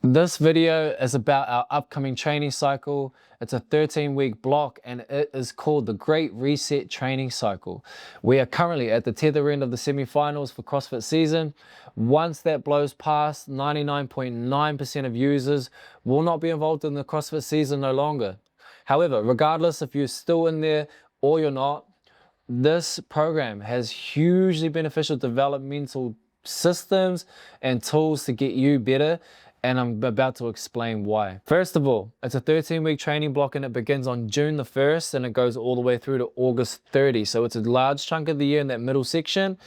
This video is about our upcoming training cycle. It's a 13-week block and it is called the Great Reset Training Cycle. We are currently at the tether end of the semi-finals for CrossFit season. Once that blows past, 99.9% of users will not be involved in the CrossFit season no longer. However, regardless if you're still in there or you're not, this program has hugely beneficial developmental systems and tools to get you better, and I'm about to explain why. First of all, it's a 13-week training block and it begins on June the 1st and it goes all the way through to August 30. So it's a large chunk of the year in that middle section.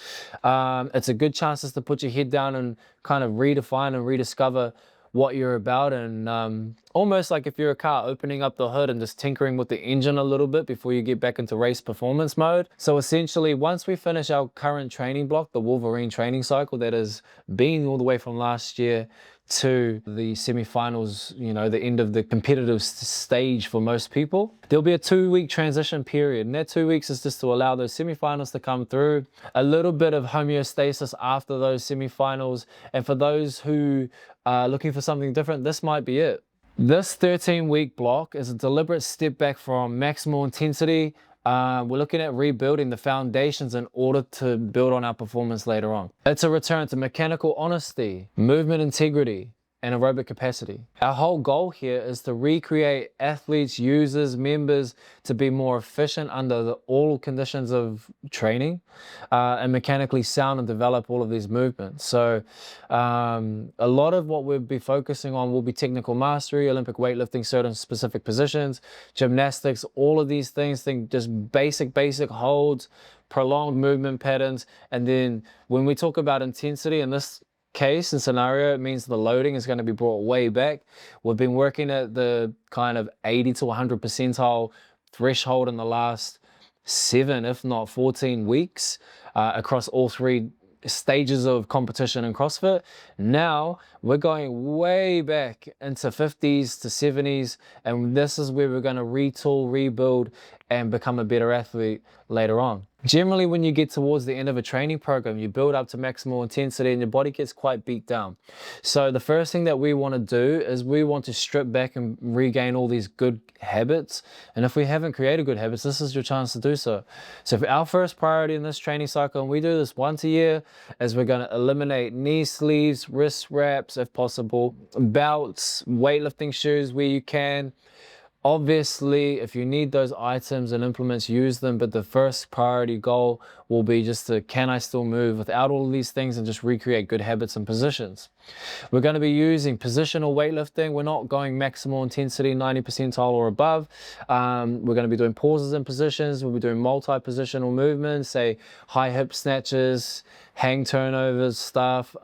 It's a good chance just to put your head down and kind of redefine and rediscover what you're about, and almost like if you're a car, opening up the hood and just tinkering with the engine a little bit before you get back into race performance mode. So essentially, once we finish our current training block, the Wolverine training cycle that has been all the way from last year to the semi-finals, you know, the end of the competitive stage for most people, there'll be a 2-week transition period, and that 2 weeks is just to allow those semi-finals to come through, a little bit of homeostasis after those semi-finals, and for those who are looking for something different, this might be it. This 13-week block is a deliberate step back from maximal intensity. We're looking at rebuilding the foundations in order to build on our performance later on. It's a return to mechanical honesty, movement integrity, and aerobic capacity. Our whole goal here is to recreate athletes, users, members to be more efficient under all conditions of training, and mechanically sound and develop all of these movements. So a lot of what we'll be focusing on will be technical mastery, Olympic weightlifting, certain specific positions, gymnastics, all of these things, think just basic holds, prolonged movement patterns. And then when we talk about intensity in this case and scenario, it means the loading is going to be brought way back. We've been working at the kind of 80 to 100 percentile threshold in the last 7, if not 14 weeks across all 3 stages of competition in CrossFit. Now we're going way back into 50s to 70s, and this is where we're going to retool, rebuild, and become a better athlete later on. Generally, when you get towards the end of a training program, you build up to maximal intensity and your body gets quite beat down. So the first thing that we want to do is we want to strip back and regain all these good habits. And if we haven't created good habits, this is your chance to do so. So for our first priority in this training cycle, and we do this once a year, is we're going to eliminate knee sleeves, wrist wraps if possible, belts, weightlifting shoes where you can. Obviously, if you need those items and implements, use them, but the first priority goal will be just to, can I still move without all of these things and just recreate good habits and positions. We're going to be using positional weightlifting. We're not going maximal intensity, 90 percentile or above. We're going to be doing pauses in positions. We'll be doing multi-positional movements, say high hip snatches, hang turnovers stuff,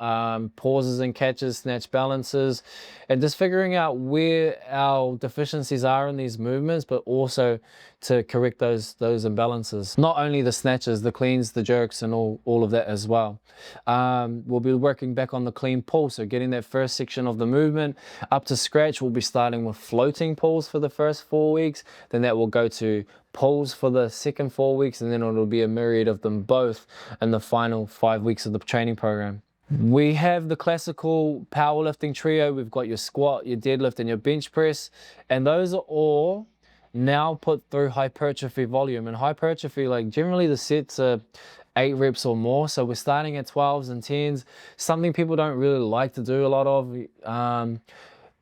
pauses and catches, snatch balances, and just figuring out where our deficiencies are in these movements, but also to correct those imbalances. Not only the snatches, the cleans, the jerks, and all of that as well. We'll be working back on the clean pull, so getting that first section of the movement up to scratch. We'll be starting with floating pulls for the first 4 weeks, then that will go to pulls for the second 4 weeks, and then it'll be a myriad of them both in the final 5 weeks of the training program. We have the classical powerlifting trio. We've got your squat, your deadlift, and your bench press, and those are all now put through hypertrophy volume. And hypertrophy, like generally the sets are 8 reps or more, so we're starting at 12s and 10s, something people don't really like to do a lot of.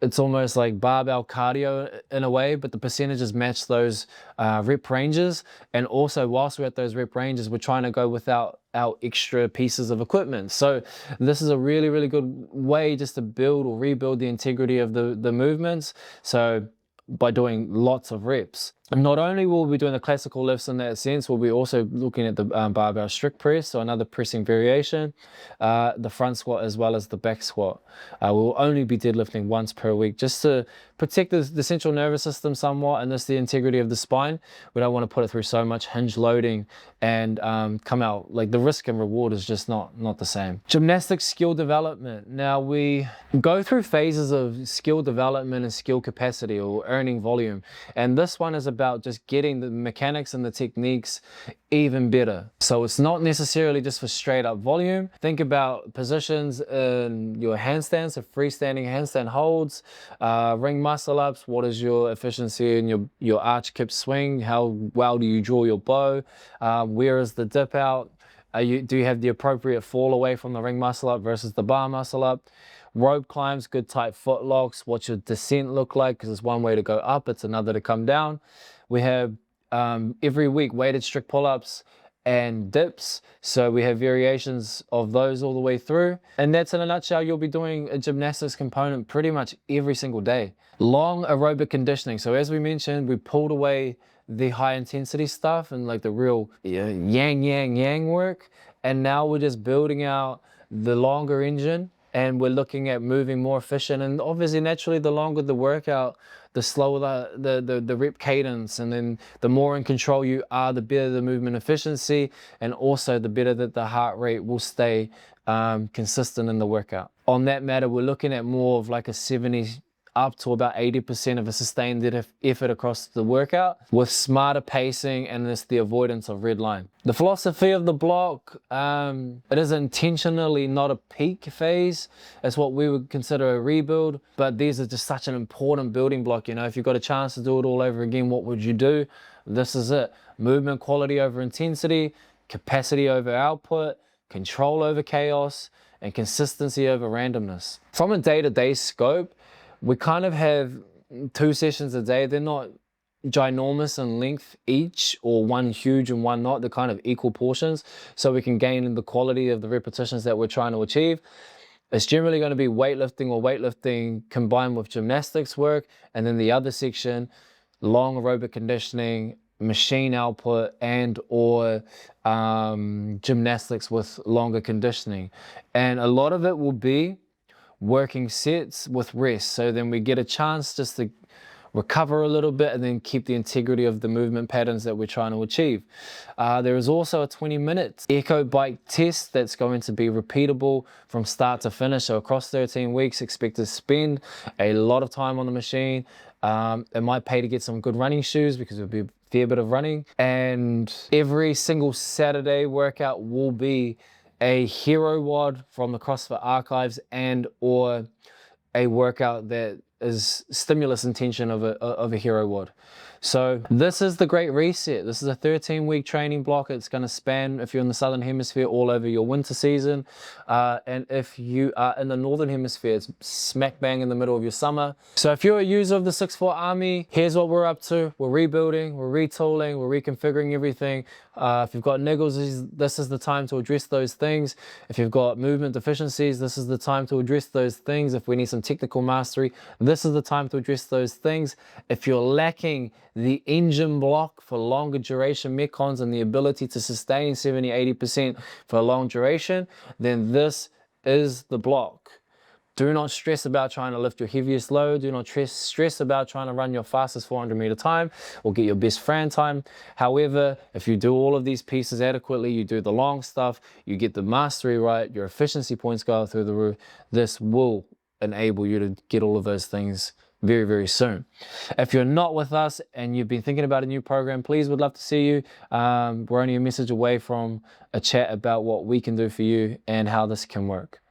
It's almost like barbell cardio in a way, but the percentages match those rep ranges. And also, whilst we're at those rep ranges, we're trying to go without our extra pieces of equipment. So this is a really, really good way just to build or rebuild the integrity of the movements. So by doing lots of reps. And not only will we be doing the classical lifts in that sense, we'll be also looking at the barbell strict press, so another pressing variation, the front squat as well as the back squat. We'll only be deadlifting once per week just to protect the central nervous system somewhat, and this the integrity of the spine. We don't want to put it through so much hinge loading and come out, like the risk and reward is just not the same. Gymnastics skill development. Now we go through phases of skill development and skill capacity or earning volume, and this one is about about just getting the mechanics and the techniques even better. So it's not necessarily just for straight up volume. Think about positions in your handstands, so freestanding handstand holds, ring muscle ups. What is your efficiency in your arch kip swing? How well do you draw your bow? Where is the dip out? Do you have the appropriate fall away from the ring muscle up versus the bar muscle up? Rope climbs, good tight foot locks. What's your descent look like? Because it's one way to go up, it's another to come down. We have every week weighted strict pull-ups and dips, so we have variations of those all the way through. And that's in a nutshell. You'll be doing a gymnastics component pretty much every single day. Long aerobic conditioning. So as we mentioned, we pulled away the high intensity stuff and like the real yang work, and now we're just building out the longer engine, and we're looking at moving more efficient. And obviously naturally, the longer the workout, the slower the rep cadence, and then the more in control you are, the better the movement efficiency, and also the better that the heart rate will stay consistent in the workout. On that matter, we're looking at more of like a 70 up to about 80% of a sustained effort across the workout, with smarter pacing and this the avoidance of red line. The philosophy of the block, it is intentionally not a peak phase. It's what we would consider a rebuild, but these are just such an important building block. You know, if you've got a chance to do it all over again, what would you do? This is it. Movement quality over intensity, capacity over output, control over chaos, and consistency over randomness. From a day-to-day scope, we kind of have 2 sessions a day. They're not ginormous in length each, or one huge and one not. They're kind of equal portions, so we can gain in the quality of the repetitions that we're trying to achieve. It's generally going to be weightlifting or weightlifting combined with gymnastics work, and then the other section, long aerobic conditioning, machine output, and or gymnastics with longer conditioning. And a lot of it will be working sets with rest, so then we get a chance just to recover a little bit and then keep the integrity of the movement patterns that we're trying to achieve. There is also a 20-minute echo bike test that's going to be repeatable from start to finish. So across 13 weeks, expect to spend a lot of time on the machine. It might pay to get some good running shoes because it'll be a fair bit of running. And every single Saturday workout will be a hero WOD from the CrossFit archives, and or a workout that is stimulus intention of a hero WOD. So this is the Great Reset. This is a 13-week training block. It's going to span, if you're in the Southern Hemisphere, all over your winter season. And if you are in the Northern Hemisphere, it's smack bang in the middle of your summer. So if you're a user of the 6'4" Army, here's what we're up to. We're rebuilding, we're retooling, we're reconfiguring everything. If you've got niggles, this is the time to address those things. If you've got movement deficiencies, this is the time to address those things. If we need some technical mastery, this is the time to address those things. If you're lacking the engine block for longer duration metcons and the ability to sustain 70-80% for a long duration, then this is the block. Do not stress about trying to lift your heaviest load. Do not stress about trying to run your fastest 400-meter time or get your best Fran time. However, if you do all of these pieces adequately, you do the long stuff, you get the mastery right, your efficiency points go through the roof, this will enable you to get all of those things very, very soon. If you're not with us and you've been thinking about a new program, please, would love to see you. We're only a message away from a chat about what we can do for you and how this can work.